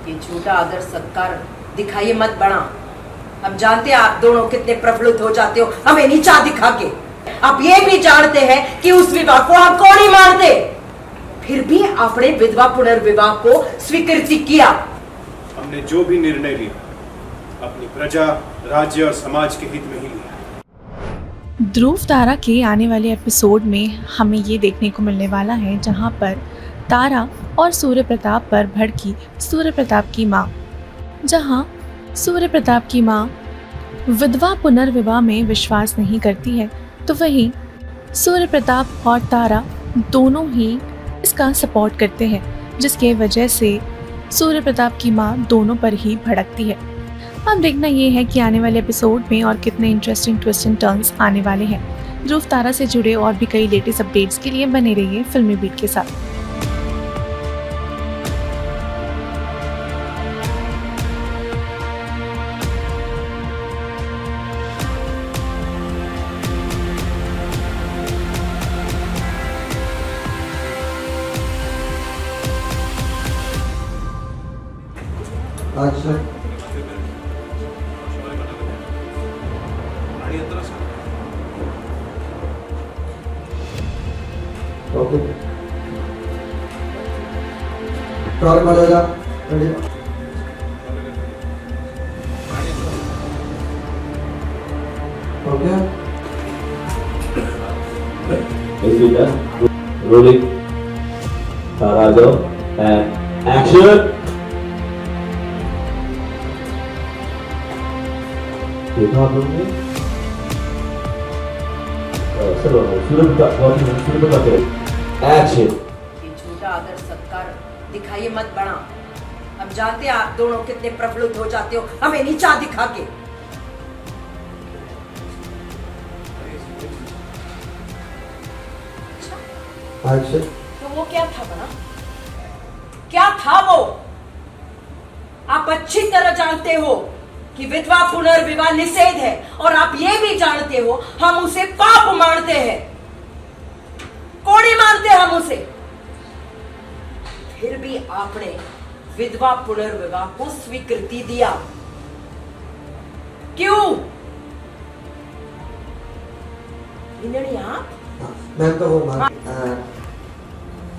ये झूठा आदर सत्कार दिखाइए मत बना। हम जानते हैं आप दोनों कितने प्रफुल्लित हो जाते हो हमें नीचा दिखा के। आप ये भी जानते हैं कि उस विवाह को हम कौन ही मानते, फिर भी आपने विधवा पुनर्विवाह को स्वीकृति किया। हमने जो भी निर्णय लिया अपनी प्रजा, राज्य और समाज के हित में ही लिया। ध्रुव तारा के आने वाले एपिसोड में हमें ये देखने को मिलने वाला है जहाँ पर तारा और सूर्य प्रताप पर भड़की सूर्य प्रताप की माँ, जहाँ सूर्य प्रताप की माँ विधवा पुनर्विवाह में विश्वास नहीं करती है, तो वहीं सूर्य प्रताप और तारा दोनों ही इसका सपोर्ट करते हैं, जिसके वजह से सूर्य प्रताप की माँ दोनों पर ही भड़कती है। अब देखना ये है कि आने वाले एपिसोड में और कितने इंटरेस्टिंग ट्विस्ट एंड टर्न्स आने वाले हैं। ध्रुव तारा से जुड़े और भी कई लेटेस्ट अपडेट्स के लिए बने रहिए फिल्मी बीट के साथ। अच्छा ओके कार में जा ready okay rolling Tarago and action देखा आप लोगों ने सूरज का एक्शन। ये झूठा आदर सत्कार दिखाइए मत बना। हम जानते हैं आप दोनों कितने प्रफुल्लित हो जाते हो हमें नीचा दिखा के। एक्शन तो वो क्या था बना, क्या था वो? आप अच्छी तरह जानते हो कि विधवा पुनर्विवाह निषेध है और आप ये भी जानते हो हम उसे पाप मानते हैं। कौन ही मानते हम उसे, फिर भी आपने विधवा पुनर्विवाह को स्वीकृति दिया। क्यों? आप मैं तो वो मान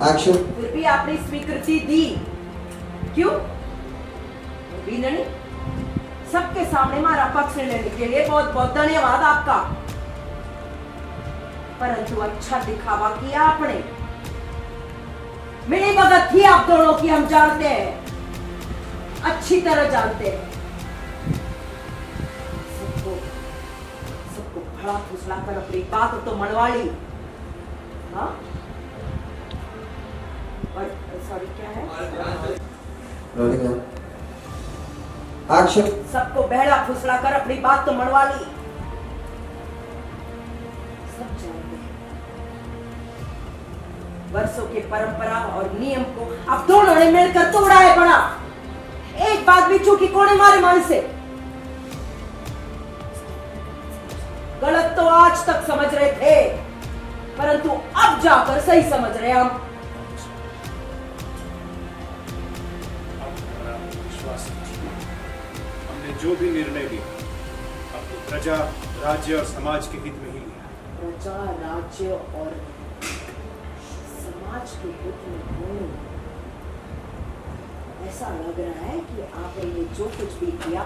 एक्शन फिर भी आपने स्वीकृति दी, क्यों? नहीं, सबके सामने हमारा पक्ष लेने के लिए बहुत बहुत धन्यवाद आपका, परंतु अच्छा दिखावा किया आपने। मिली भगत थी आप दोनों की, हम जानते हैं, अच्छी तरह जानते हैं। सबको भड़ा फुसला कर अपनी बात तो मनवा ली। हाँ? और सॉरी क्या है? रोलिंग एक्शन सबको बहला फुसला कर अपनी बात तो मनवा ली। सब जानते हैं वर्षों की परंपरा और नियम को अब दोनों ने मिलकर तोड़ा है बड़ा। एक बात भी चूकी कोने मारे मन से। गलत तो आज तक समझ रहे थे, परंतु अब जाकर सही समझ रहे हम। जो भी निर्णय लिया अपनी प्रजा, राज्य और समाज के हित में ही लिया। प्रजा, राज्य और समाज के हित में क्यों? ऐसा लग रहा है कि आपने ये जो कुछ भी किया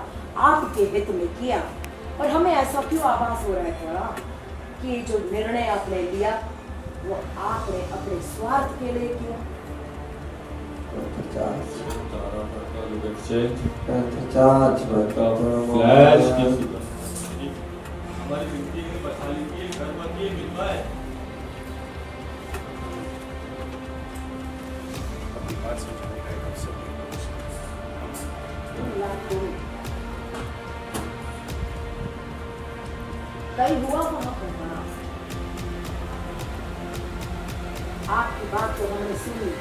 आपके हित में किया, और हमें ऐसा क्यों आभास हो रहा है थोड़ा कि जो निर्णय आपने लिया वो आपने अपने स्वार्थ के लिए किया। हमारी जिंदगी में बचा लीजिए, गर्भवती विधवा है। अपनी बात समझाने का एक अवसर कई हुआ वहां पर बना, आपकी बात तो हमने सुनी।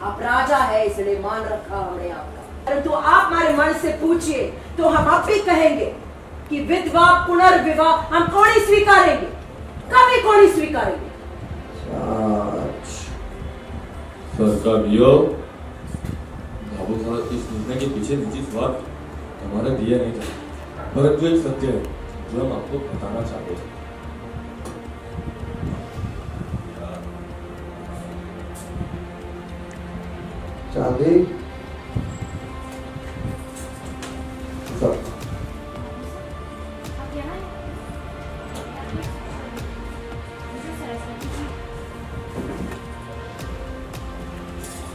आप राजा है इसलिए मान रखा हमने आपका, परंतु आप हमारे मन से पूछिए तो हम अब भी कहेंगे कि विधवा पुनर्विवाह हम कौन ही स्वीकारेंगे, कभी कौन ही स्वीकारेंगे। स्वर्ग का वियोग बाबू साहब इस निर्णय के पीछे निजी स्वार्थ हमारा दिया नहीं था, परंतु एक सत्य है जो हम आपको बताना चाहते हैं। चांदी सब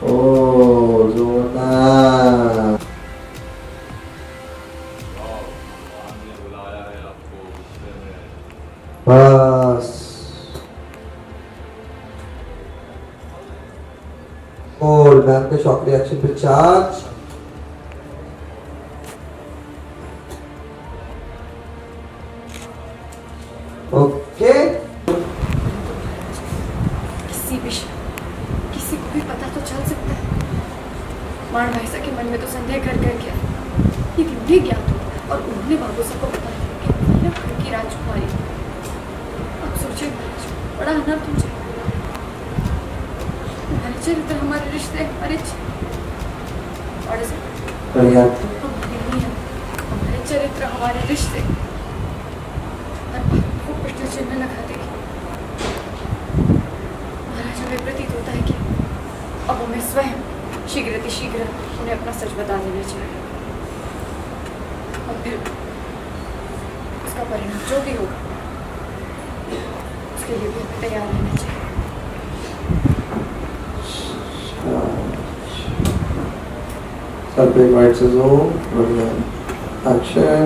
ओ जोरदार हमने बुलाया है आपको गुस्से में। बस और मैम के शॉक रिएक्शन पे चार्ज ओके किसी को भी पता तो चल सकता है। मान भाई साहब के मन में तो संदेह घर कर गया, लेकिन उन्हें ज्ञात हो और उन्होंने बाबू साहब को बता दिया कि मैं घर की राजकुमारी हूँ। अब सोचिए बड़ा अनर्थ हो जाए। हमारे चरित्र, हमारे रिश्ते, हमारे बढ़िया हमारे चरित्र, हमारे रिश्ते हर बात को प्रश्न चिन्ह लगा देगी। महाराज, हमें प्रतीत होता है कि अब हमें स्वयं शीघ्र उन्हें अपना सच बता देना चाहिए, और फिर उसका परिणाम जो भी होगा उसके लिए भी हमें तैयार रहना चाहिए। सर पे वाइट से जो बढ़िया एक्शन